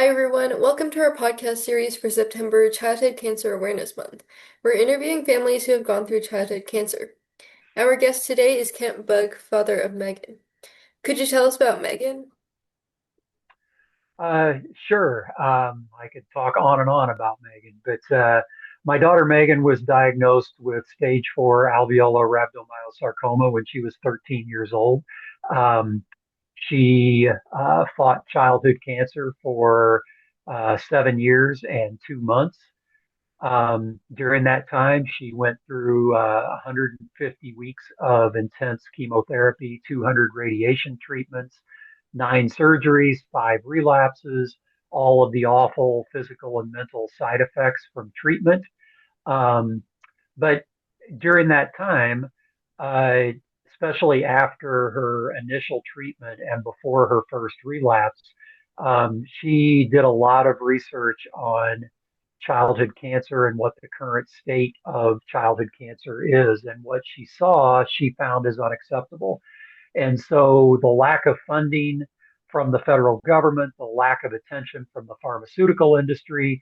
Hi, everyone. Welcome to our podcast series for September Childhood Cancer Awareness Month. We're interviewing families who have gone through childhood cancer. Our guest today is Kent Bugg, father of Megan. Could you tell us about Megan? Uh, sure. I could talk on and on about Megan, but my daughter Megan was diagnosed with stage 4 alveolar rhabdomyosarcoma when she was 13 years old. Um, she fought childhood cancer for 7 years and 2 months. During that time, she went through 150 weeks of intense chemotherapy, 200 radiation treatments, 9 surgeries, 5 relapses, all of the awful physical and mental side effects from treatment. Um, but during that time, uh, especially after her initial treatment and before her first relapse, she did a lot of research on childhood cancer and what the current state of childhood cancer is. And what she saw, she found is unacceptable. And so the lack of funding from the federal government, the lack of attention from the pharmaceutical industry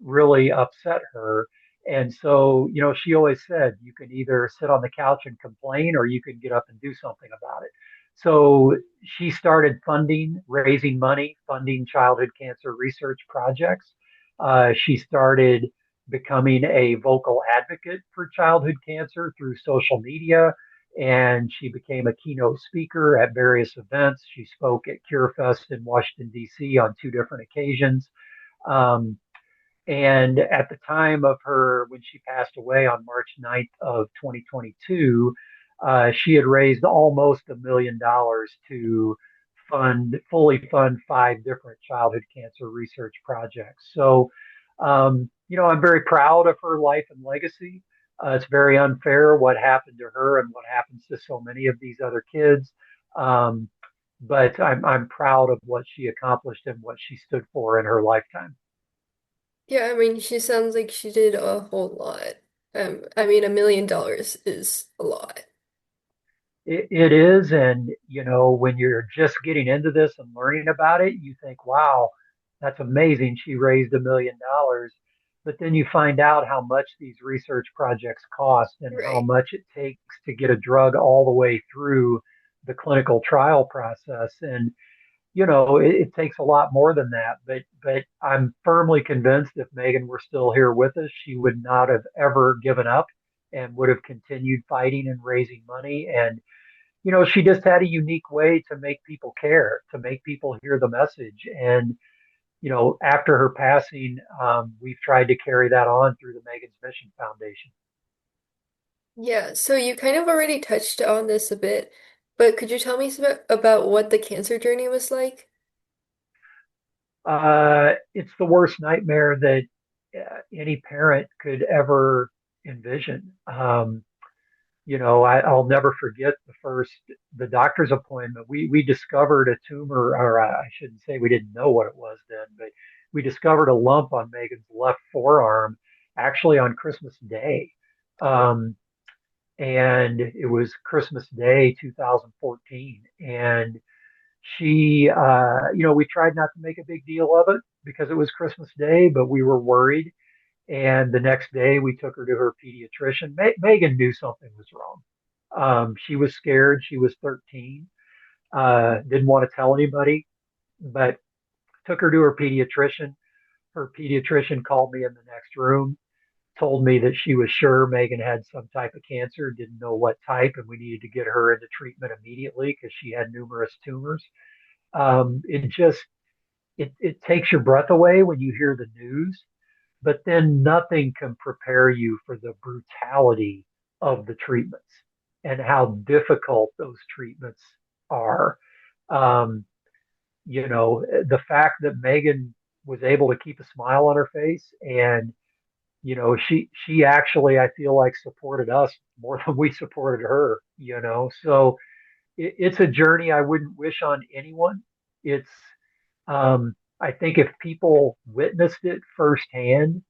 really upset her. And so, she always said you can either sit on the couch and complain or you can get up and do something about it. So she started raising money, funding childhood cancer research projects. She started becoming a vocal advocate for childhood cancer through social media, and she became a keynote speaker at various events. She spoke at CureFest in Washington, D.C. on 2 different occasions. Um, and at the time of when she passed away on March 9th of 2022, she had raised almost $1 million to fully fund 5 different childhood cancer research projects. So, I'm very proud of her life and legacy. It's very unfair what happened to her and what happens to so many of these other kids. Um, but I'm proud of what she accomplished and what she stood for in her lifetime. Yeah, I mean, she sounds like she did a whole lot. I mean, $1 million is a lot. It is, and when you're just getting into this and learning about it, you think, "Wow, that's amazing! She raised $1 million." But then you find out how much these research projects cost and how Right. much it takes to get a drug all the way through the clinical trial process, and it takes a lot more than that. But I'm firmly convinced if Megan were still here with us, she would not have ever given up and would have continued fighting and raising money. And she just had a unique way to make people care, to make people hear the message. And, after her passing, we've tried to carry that on through the Megan's Mission Foundation. Yeah, so you kind of already touched on this a bit, but could you tell me about what the cancer journey was like? It's the worst nightmare that any parent could ever envision. I'll never forget the doctor's appointment. We discovered a tumor, or I shouldn't say we didn't know what it was then, but we discovered a lump on Megan's left forearm actually on Christmas Day. Um, and it was Christmas Day 2014. And we tried not to make a big deal of it because it was Christmas Day, but we were worried. And the next day, we took her to her pediatrician. Megan knew something was wrong. She was scared. She was 13, didn't want to tell anybody, but took her to her pediatrician. Her pediatrician called me in the next room, told me that she was sure Megan had some type of cancer, didn't know what type, and we needed to get her into treatment immediately because she had numerous tumors. It takes your breath away when you hear the news, but then nothing can prepare you for the brutality of the treatments and how difficult those treatments are. Um, the fact that Megan was able to keep a smile on her face, and she actually, I feel like, supported us more than we supported her. So it's a journey I wouldn't wish on anyone. It's I think if people witnessed it firsthand,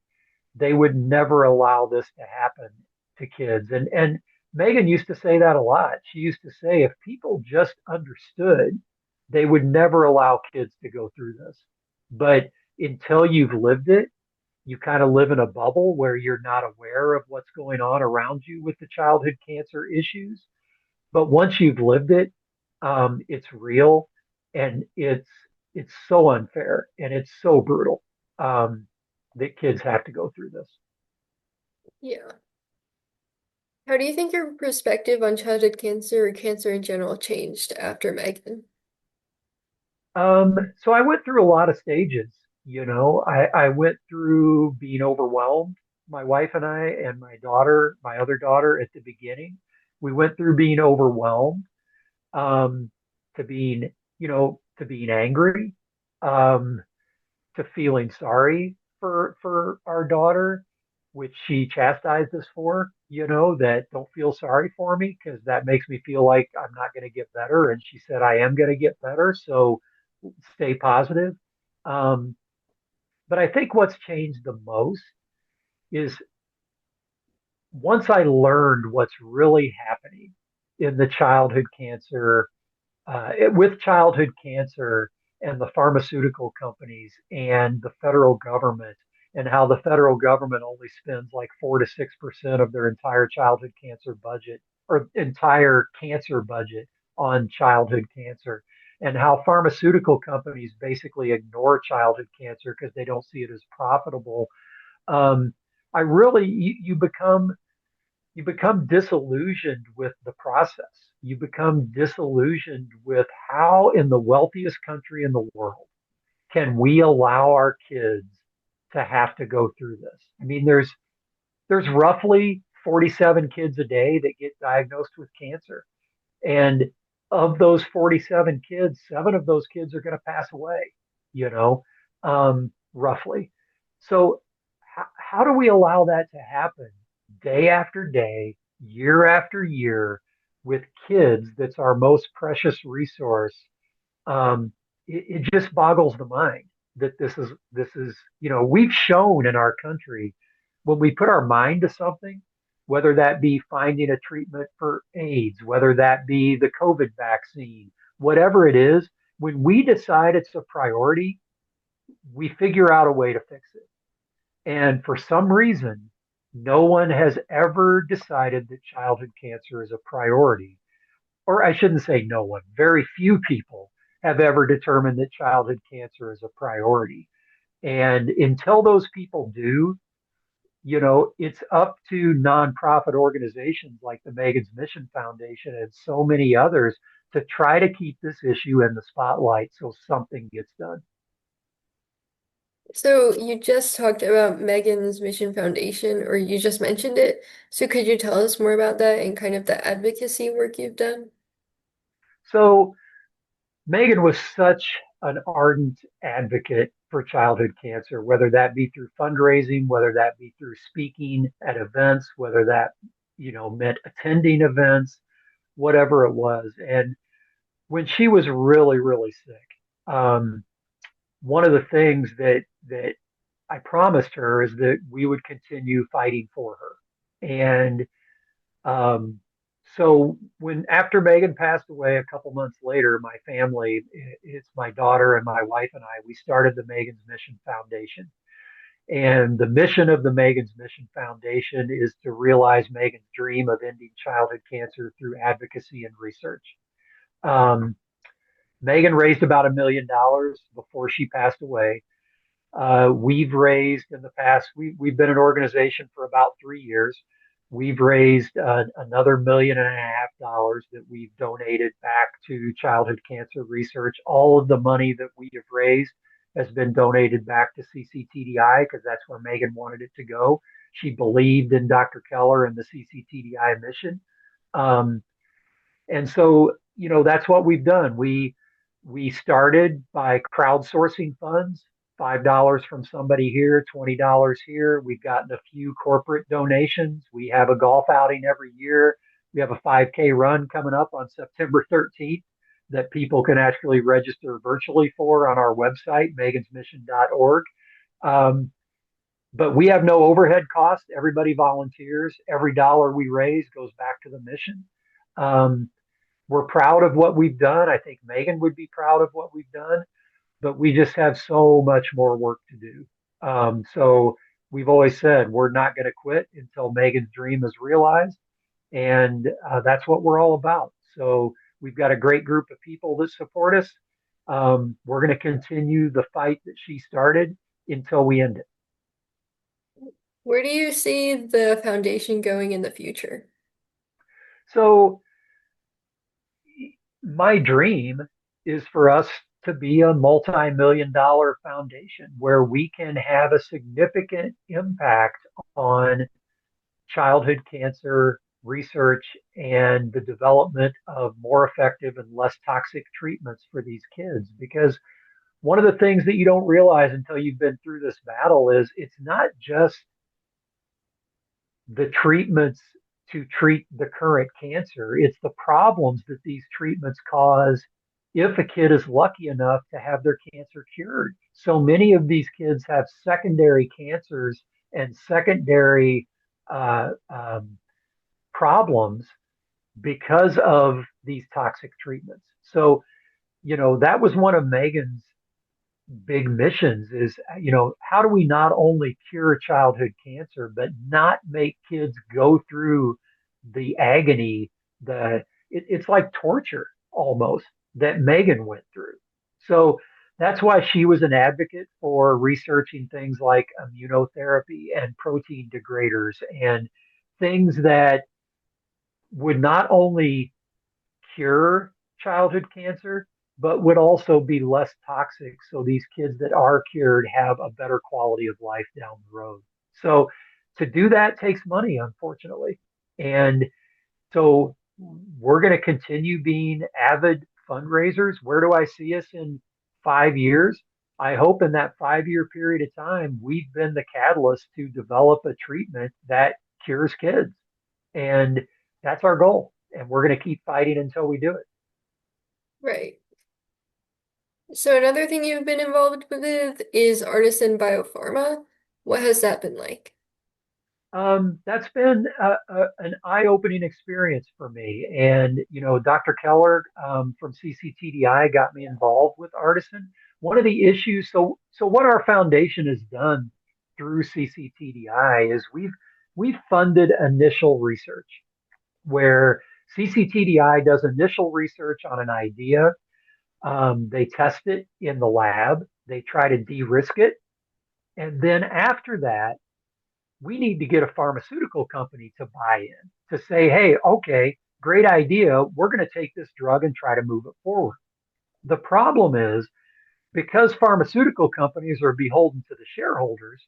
they would never allow this to happen to kids. And Megan used to say that a lot. She used to say if people just understood, they would never allow kids to go through this. But until you've lived it, you kind of live in a bubble where you're not aware of what's going on around you with the childhood cancer issues. But once you've lived it, it's real, and it's so unfair and it's so brutal, that kids have to go through this. Yeah. How do you think your perspective on childhood cancer or cancer in general changed after Megan? So I went through a lot of stages. I went through being overwhelmed. My wife and I and my daughter, my other daughter at the beginning, we went through being overwhelmed, um, to being, to being angry, um, to feeling sorry for our daughter, which she chastised us for, that don't feel sorry for me because that makes me feel like I'm not going to get better. And she said, I am going to get better. So stay positive. Um, but I think what's changed the most is once I learned what's really happening in the childhood cancer, with childhood cancer and the pharmaceutical companies and the federal government, and how the federal government only spends like 4 to 6% of their entire childhood cancer budget or entire cancer budget on childhood cancer, and how pharmaceutical companies basically ignore childhood cancer because they don't see it as profitable. Um, I really, you become disillusioned with the process. You become disillusioned with how, in the wealthiest country in the world, can we allow our kids to have to go through this? I mean, there's roughly 47 kids a day that get diagnosed with cancer, and of those 47 kids, seven of those kids are going to pass away. Roughly. So how do we allow that to happen day after day, year after year, with kids that's our most precious resource? It just boggles the mind that this is we've shown in our country when we put our mind to something, whether that be finding a treatment for AIDS, whether that be the COVID vaccine, whatever it is, when we decide it's a priority, we figure out a way to fix it. And for some reason, no one has ever decided that childhood cancer is a priority. Or I shouldn't say no one, very few people have ever determined that childhood cancer is a priority. And until those people do, it's up to nonprofit organizations like the Megan's Mission Foundation and so many others to try to keep this issue in the spotlight so something gets done. So you just talked about Megan's Mission Foundation, or you just mentioned it. So could you tell us more about that and kind of the advocacy work you've done? So Megan was such an ardent advocate for childhood cancer, whether that be through fundraising, whether that be through speaking at events, whether that, meant attending events, whatever it was. And when she was really, really sick, one of the things that I promised her is that we would continue fighting for her. And um, so when after Megan passed away a couple months later, my family, it's my daughter and my wife and I, we started the Megan's Mission Foundation. And the mission of the Megan's Mission Foundation is to realize Megan's dream of ending childhood cancer through advocacy and research. Um, Megan raised about $1 million before she passed away. We've raised in the past, we've been an organization for about 3 years. We've raised another $1.5 million that we've donated back to childhood cancer research. All of the money that we have raised has been donated back to CCTDI because that's where Megan wanted it to go. She believed in Dr. Keller and the CCTDI mission. Um, and so, that's what we've done. We started by crowdsourcing funds, $5 from somebody here, $20 here. We've gotten a few corporate donations. We have a golf outing every year. We have a 5K run coming up on September 13th that people can actually register virtually for on our website, megansmission.org. Um, but we have no overhead costs. Everybody volunteers. Every dollar we raise goes back to the mission. Um, we're proud of what we've done. I think Megan would be proud of what we've done. but we just have so much more work to do. So we've always said we're not going to quit until Megan's dream is realized, and that's what we're all about. So we've got a great group of people that support us. We're going to continue the fight that she started until we end it. Where do you see the foundation going in the future? So my dream is for us to be a multi-million-dollar foundation where we can have a significant impact on childhood cancer research and the development of more effective and less toxic treatments for these kids. Because one of the things that you don't realize until you've been through this battle is it's not just the treatments to treat the current cancer. It's the problems that these treatments cause if a kid is lucky enough to have their cancer cured. So many of these kids have secondary cancers and secondary problems because of these toxic treatments. So, that was one of Megan's big missions is, how do we not only cure childhood cancer, but not make kids go through the agony, it's like torture almost that Megan went through. So that's why she was an advocate for researching things like immunotherapy and protein degraders and things that would not only cure childhood cancer, but would also be less toxic. So these kids that are cured have a better quality of life down the road. So to do that takes money, unfortunately. And so we're going to continue being avid fundraisers. Where do I see us in 5 years? I hope in that 5 year period of time, we've been the catalyst to develop a treatment that cures kids. And that's our goal. And we're going to keep fighting until we do it. Right. So another thing you've been involved with is Artisan Biopharma. What has that been like? That's been an eye-opening experience for me. And, Dr. Keller from CCTDI got me involved with Artisan. One of the issues, so what our foundation has done through CCTDI is we've funded initial research where CCTDI does initial research on an idea. They test it in the lab. They try to de-risk it. And then after that, we need to get a pharmaceutical company to buy in to say, hey, okay, great idea. We're going to take this drug and try to move it forward. The problem is because pharmaceutical companies are beholden to the shareholders,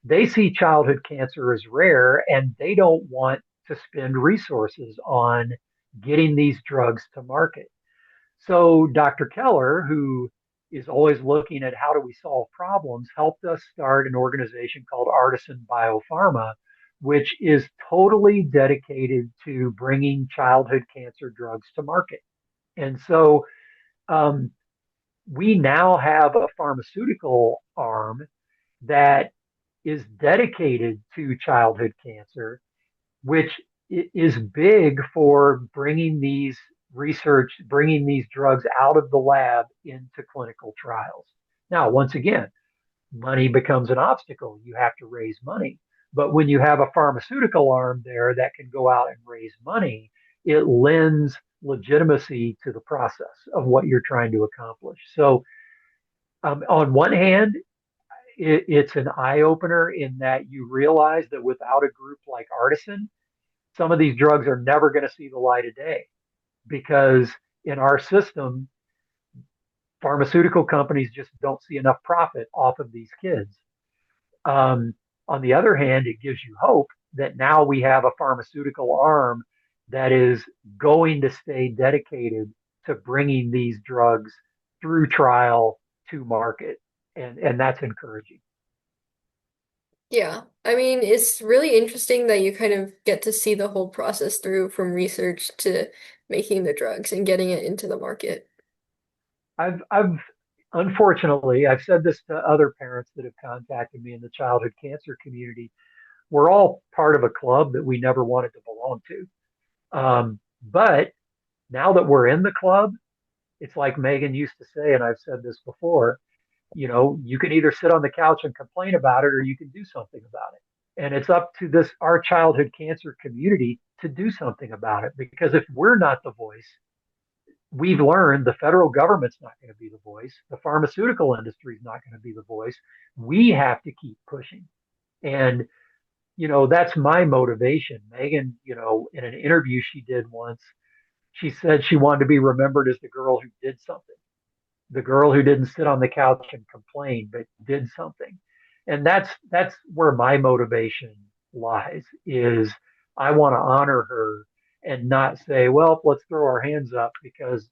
they see childhood cancer as rare and they don't want to spend resources on getting these drugs to market. So Dr. Keller, who is always looking at how do we solve problems, helped us start an organization called Artisan Biopharma, which is totally dedicated to bringing childhood cancer drugs to market. And so um, we now have a pharmaceutical arm that is dedicated to childhood cancer, which is big for bringing these drugs out of the lab into clinical trials. Now, once again, money becomes an obstacle. You have to raise money. But when you have a pharmaceutical arm there that can go out and raise money, it lends legitimacy to the process of what you're trying to accomplish. So, on one hand, it's an eye opener in that you realize that without a group like Artisan, some of these drugs are never going to see the light of day because in our system, pharmaceutical companies just don't see enough profit off of these kids. Um, on the other hand, it gives you hope that now we have a pharmaceutical arm that is going to stay dedicated to bringing these drugs through trial to market. And that's encouraging. Yeah, I mean, it's really interesting that you kind of get to see the whole process through from research to making the drugs and getting it into the market. I've unfortunately, I've said this to other parents that have contacted me in the childhood cancer community. We're all part of a club that we never wanted to belong to. But now that we're in the club, it's like Megan used to say, and I've said this before, You can either sit on the couch and complain about it or you can do something about it. And it's up to this, our childhood cancer community to do something about it. Because if we're not the voice, we've learned the federal government's not going to be the voice. The pharmaceutical industry is not going to be the voice. We have to keep pushing. And, that's my motivation. Megan, in an interview she did once, she said she wanted to be remembered as the girl who did something, the girl who didn't sit on the couch and complain, but did something. And that's where my motivation lies is I want to honor her and not say, well, let's throw our hands up because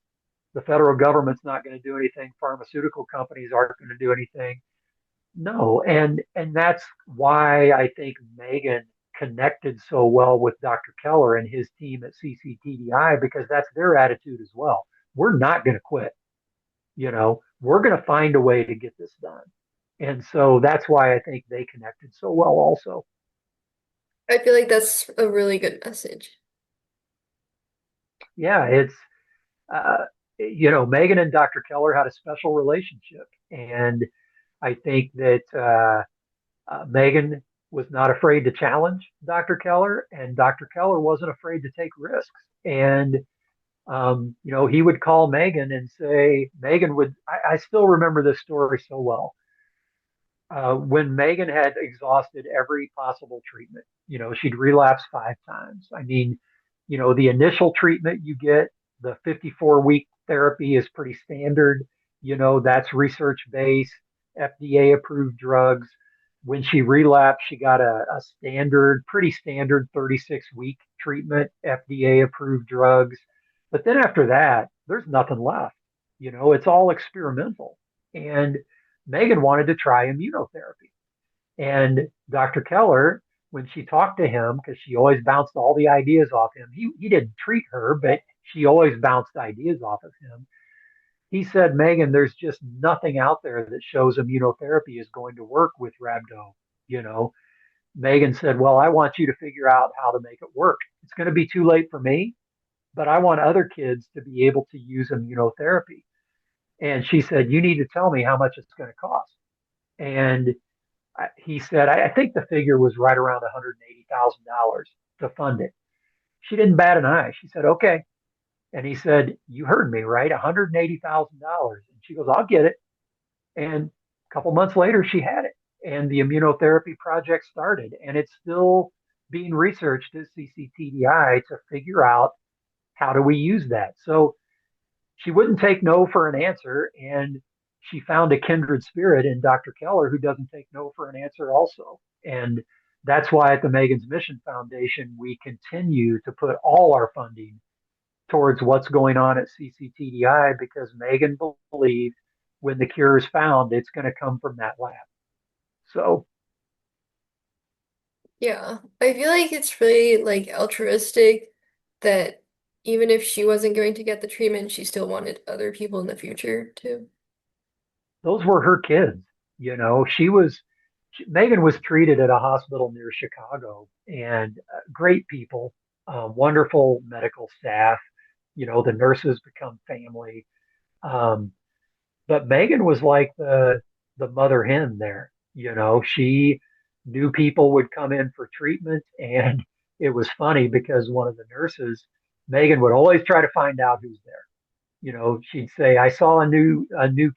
the federal government's not going to do anything. Pharmaceutical companies aren't going to do anything. No, and that's why I think Megan connected so well with Dr. Keller and his team at CCTDI because that's their attitude as well. We're not going to quit. We're going to find a way to get this done. And so that's why I think they connected so well also. I feel like that's a really good message. Yeah, it's uh, Megan and Dr. Keller had a special relationship, and I think that Megan was not afraid to challenge Dr. Keller, and Dr. Keller wasn't afraid to take risks. And he would call Megan and say, Megan would. I still remember this story so well. When Megan had exhausted every possible treatment, she'd relapsed 5 times. I mean, the initial treatment you get, the 54-week therapy is pretty standard. That's research based, FDA approved drugs. When she relapsed, she got a standard, pretty standard 36-week treatment, FDA approved drugs. But then after that, there's nothing left. It's all experimental. And Megan wanted to try immunotherapy. And Dr. Keller, when she talked to him, because she always bounced all the ideas off him, he didn't treat her, but she always bounced ideas off of him. He said, Megan, there's just nothing out there that shows immunotherapy is going to work with rhabdo. You know, Megan said, well, I want you to figure out how to make it work. It's going to be too late for me, but I want other kids to be able to use immunotherapy. And she said, you need to tell me how much it's going to cost. And he said, I think the figure was right around $180,000 to fund it. She didn't bat an eye. She said, okay. And he said, you heard me, right? $180,000. And she goes, I'll get it. And a couple months later, she had it. And the immunotherapy project started. And it's still being researched at CCTDI to figure out how do we use that. So she wouldn't take no for an answer. And she found a kindred spirit in Dr. Keller who doesn't take no for an answer also. And that's why at the Megan's Mission Foundation, we continue to put all our funding towards what's going on at CCTDI because Megan believed when the cure is found, it's going to come from that lab. So Yeah, I feel like it's really like altruistic that even if she wasn't going to get the treatment, she still wanted other people in the future to. those were her kids. Megan was treated at a hospital near Chicago and great people, wonderful medical staff. The nurses become family. Um, but Megan was like the mother hen there. She knew people would come in for treatment, and it was funny because one of the nurses, Megan would always try to find out who's there. She'd say, "I saw a new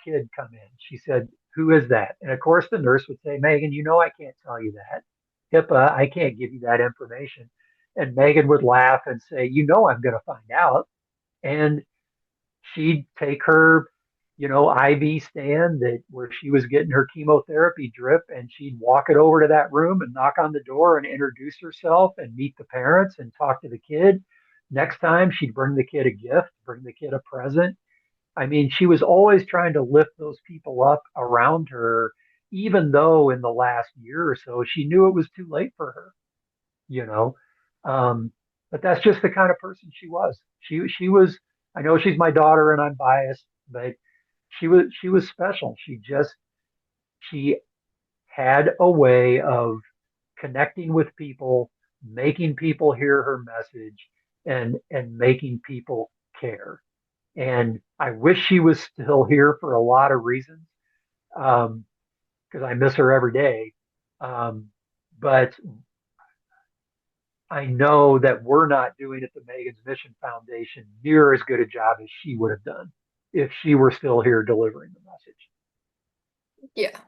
kid come in." She said, "Who is that?" And of course, the nurse would say, "Megan, I can't tell you that. HIPAA, I can't give you that information." And Megan would laugh and say, I'm going to find out." And she'd take her, IV stand that where she was getting her chemotherapy drip, and she'd walk it over to that room and knock on the door and introduce herself and meet the parents and talk to the kid. Next time, she'd bring the kid a gift, bring the kid a present. I mean, she was always trying to lift those people up around her, even though in the last year or so, she knew it was too late for her, you know. Um, but that's just the kind of person she was. She was. I know she's my daughter, and I'm biased, but she was special. She had a way of connecting with people, making people hear her message, and making people care. And I wish she was still here for a lot of reasons. because I miss her every day. Um, but I know that we're not doing at the Megan's Mission Foundation near as good a job as she would have done if she were still here delivering the message. Yeah.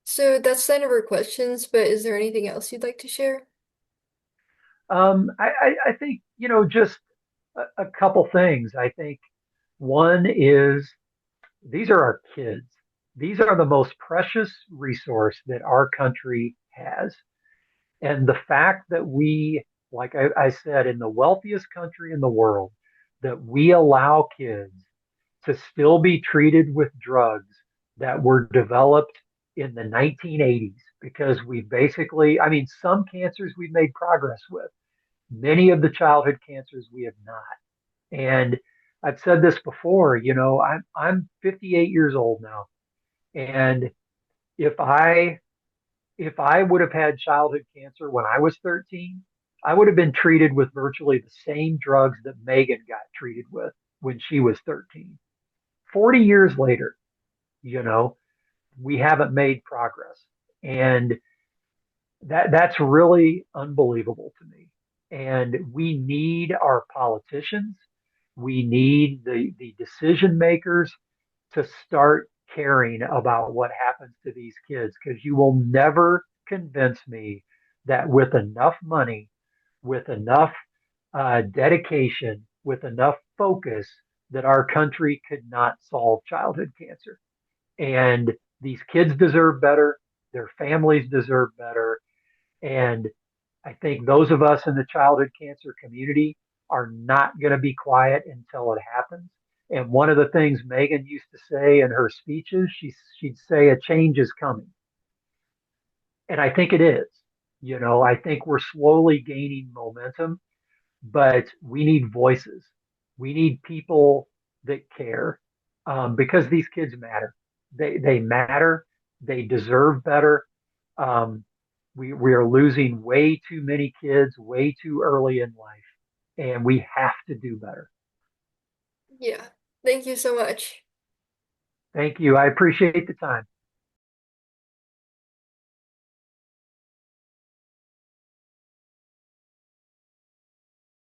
So that's the end of our questions, but is there anything else you'd like to share? I think, just a couple things. I think one is these are our kids. These are the most precious resource that our country has. And the fact that we, like I said, in the wealthiest country in the world, that we allow kids to still be treated with drugs that were developed in the 1980s, because we basically, I mean, some cancers we've made progress with, many of the childhood cancers we have not. And I've said this before, I'm 58 years old now, and if I if I would have had childhood cancer when I was 13, I would have been treated with virtually the same drugs that Megan got treated with when she was 13. 40 years later, you know, we haven't made progress. And that's really unbelievable to me. And we need our politicians, we need the decision makers to start caring about what happens to these kids, because you will never convince me that with enough money, with enough dedication, with enough focus, that our country could not solve childhood cancer. And these kids deserve better. Their families deserve better. And I think those of us in the childhood cancer community are not going to be quiet until it happens. And one of the things Megan used to say in her speeches, she'd say a change is coming. And I think it is. I think we're slowly gaining momentum, but we need voices. We need people that care, because these kids matter. They matter. They deserve better. Um, we are losing way too many kids way too early in life, and we have to do better. Yeah. Thank you so much. Thank you. I appreciate the time.